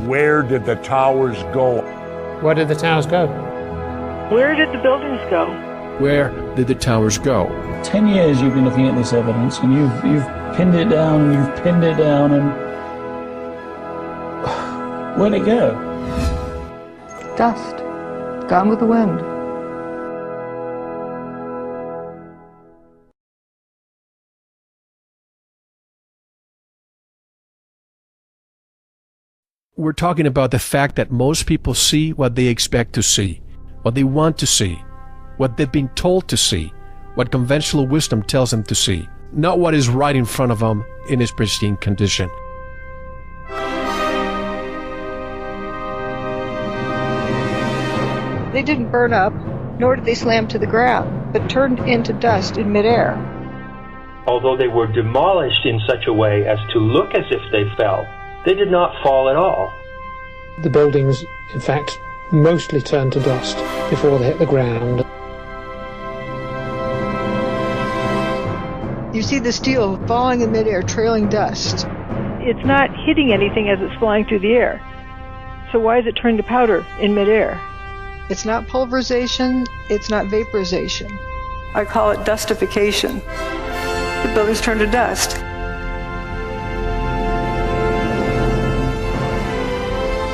Where did the towers go? Where did the towers go? Where did the buildings go? Where did the towers go? 10 years you've been looking at this evidence, and you've pinned it down, and you've pinned it down, and where'd it go? Dust. Gone with the wind. We're talking about the fact that most people see what they expect to see, what they want to see, what they've been told to see, what conventional wisdom tells them to see, not what is right in front of them in its pristine condition. They didn't burn up, nor did they slam to the ground, but turned into dust in midair. Although they were demolished in such a way as to look as if they fell, they did not fall at all. The buildings, in fact, mostly turned to dust before they hit the ground. You see the steel falling in midair, trailing dust. It's not hitting anything as it's flying through the air. So why is it turned to powder in midair? It's not pulverization, it's not vaporization. I call it dustification. The buildings turn to dust.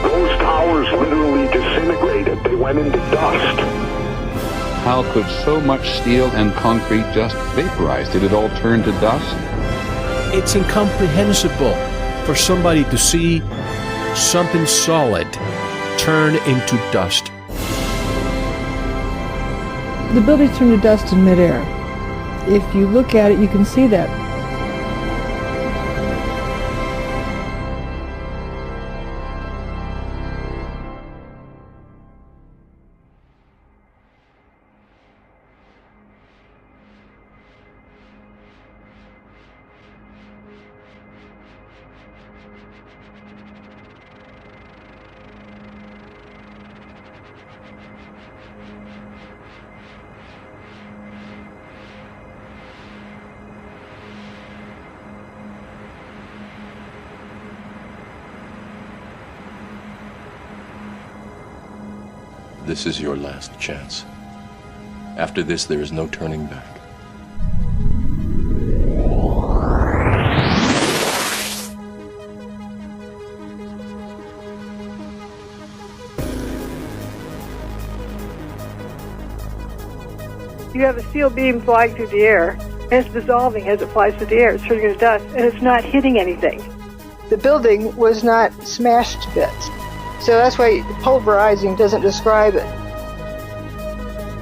Those towers literally disintegrated. They went into dust. How could so much steel and concrete just vaporize? Did it all turn to dust? It's incomprehensible for somebody to see something solid turn into dust. The buildings turn to dust in midair. If you look at it, you can see that. This is your last chance. After this, there is no turning back. You have a steel beam flying through the air, and it's dissolving as it flies through the air. It's turning into dust, and it's not hitting anything. The building was not smashed to bits. So that's why pulverizing doesn't describe it.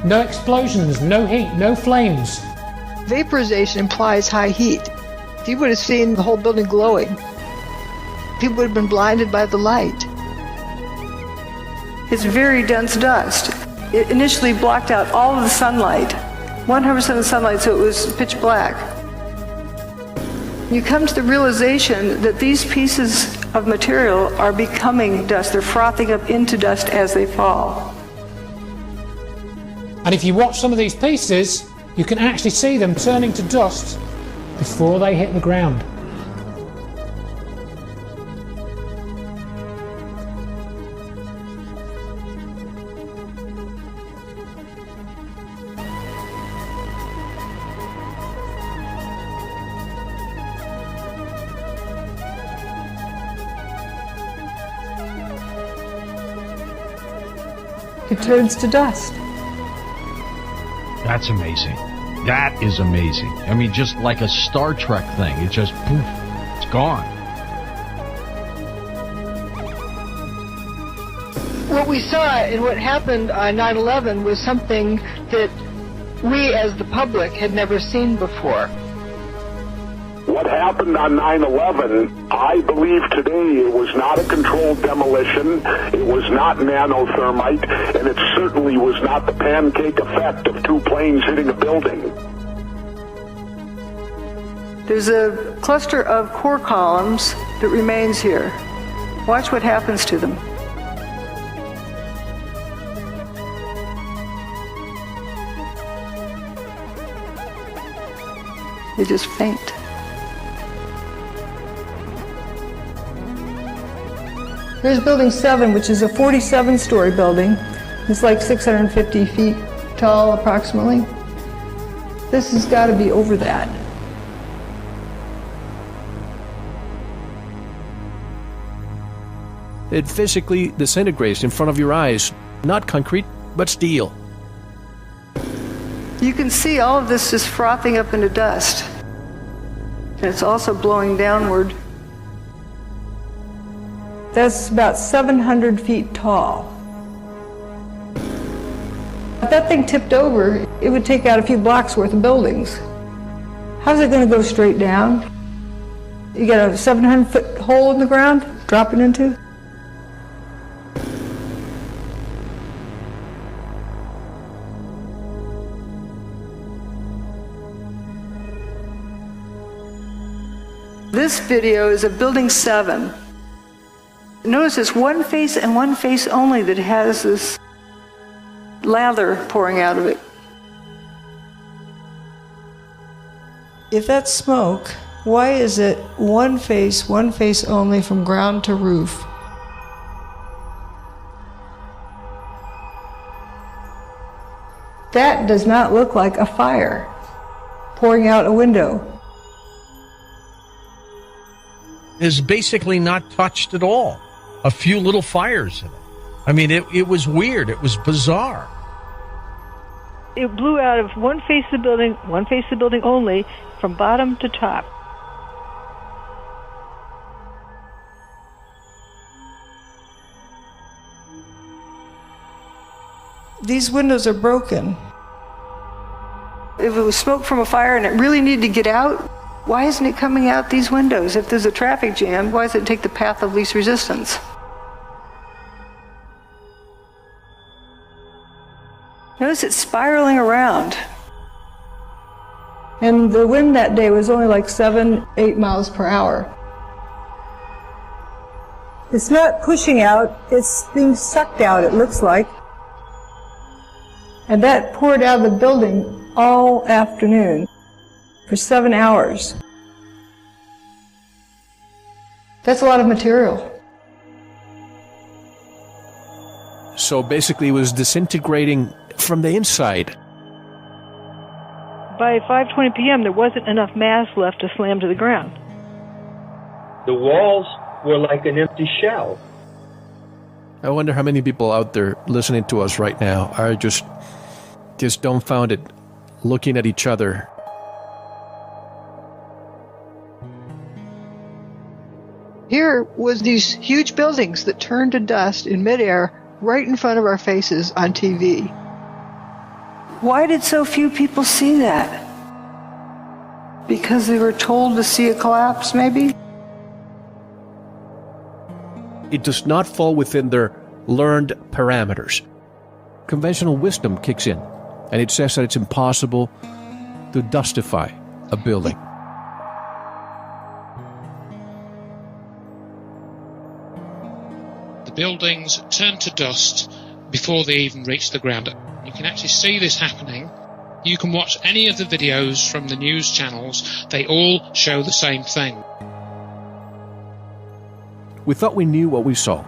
No explosions, no heat, no flames. Vaporization implies high heat. You would have seen the whole building glowing. People would have been blinded by the light. It's very dense dust. It initially blocked out all of the sunlight, 100% of the sunlight, so it was pitch black. You come to the realization that these pieces of material are becoming dust. They're frothing up into dust as they fall. And if you watch some of these pieces, you can actually see them turning to dust before they hit the ground. It turns to dust. That's amazing. That is amazing. I mean, just like a Star Trek thing. It just, poof, it's gone. What we saw and what happened on 9/11 was something that we as the public had never seen before. What happened on 9/11, I believe today it was not a controlled demolition, it was not nanothermite, and it certainly was not the pancake effect of two planes hitting a building. There's a cluster of core columns that remains here. Watch what happens to them. They just faint. Here's Building 7, which is a 47-story building. It's like 650 feet tall, approximately. This has got to be over that. It physically disintegrates in front of your eyes. Not concrete, but steel. You can see all of this just frothing up into dust. And it's also blowing downward. That's about 700 feet tall. If that thing tipped over, it would take out a few blocks worth of buildings. How's it going to go straight down? You got a 700-foot hole in the ground, dropping into? This video is of Building 7. Notice it's one face and one face only that has this lather pouring out of it. If that's smoke, why is it one face only from ground to roof? That does not look like a fire pouring out a window. Is basically not touched at all. A few little fires in it. I mean, it was weird. It was bizarre. It blew out of one face of the building only, from bottom to top. These windows are broken. If it was smoke from a fire and it really needed to get out, why isn't it coming out these windows? If there's a traffic jam, why does it take the path of least resistance? Notice it's spiraling around. And the wind that day was only like 7-8 miles per hour. It's not pushing out, it's being sucked out, it looks like. And that poured out of the building all afternoon for 7 hours. That's a lot of material. So basically it was disintegrating from the inside. By 5:20 p.m., there wasn't enough mass left to slam to the ground. The walls were like an empty shell. I wonder how many people out there listening to us right now are just dumbfounded, looking at each other. Here was these huge buildings that turned to dust in midair right in front of our faces on TV. Why did so few people see that? Because they were told to see a collapse, maybe? It does not fall within their learned parameters. Conventional wisdom kicks in, and it says that it's impossible to dustify a building. The buildings turn to dust before they even reach the ground. You can actually see this happening. You can watch any of the videos from the news channels. They all show the same thing. We thought we knew what we saw.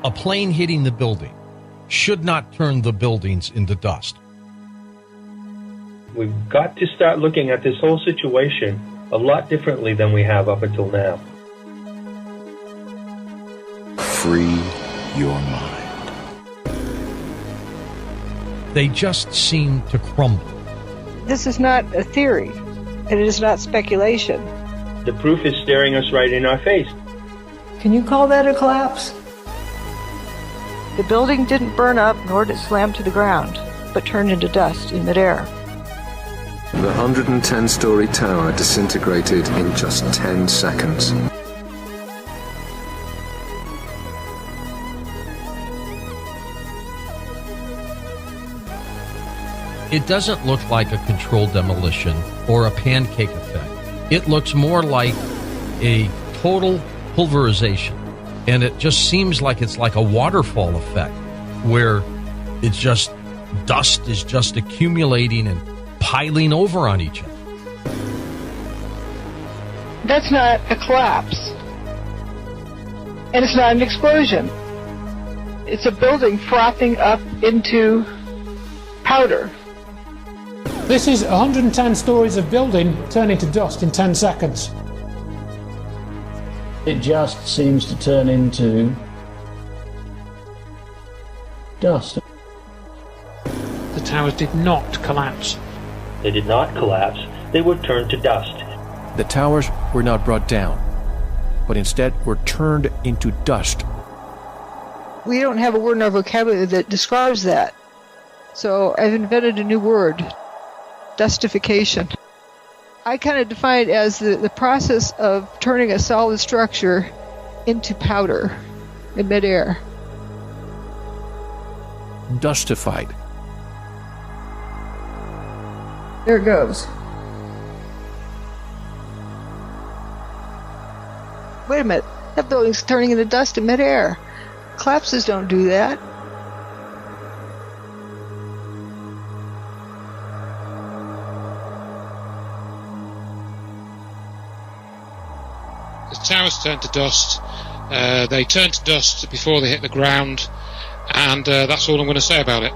A plane hitting the building should not turn the buildings into dust. We've got to start looking at this whole situation a lot differently than we have up until now. Free your mind. They just seem to crumble. This is not a theory, and it is not speculation. The proof is staring us right in our face. Can you call that a collapse? The building didn't burn up, nor did it slam to the ground, but turned into dust in midair. The 110-story tower disintegrated in just 10 seconds. It doesn't look like a controlled demolition or a pancake effect. It looks more like a total pulverization. And it just seems like it's like a waterfall effect where it's just dust is just accumulating and piling over on each other. That's not a collapse. And it's not an explosion. It's a building frothing up into powder. This is 110 stories of building turning to dust in 10 seconds. It just seems to turn into dust. The towers did not collapse. They did not collapse. They would turn to dust. The towers were not brought down, but instead were turned into dust. We don't have a word in our vocabulary that describes that. So I've invented a new word, dustification. I kind of define it as the process of turning a solid structure into powder in midair. Dustified. There it goes. Wait a minute, that building's turning into dust in midair. Collapses don't do that. The towers turned to dust. They turned to dust before they hit the ground, and that's all I'm going to say about it.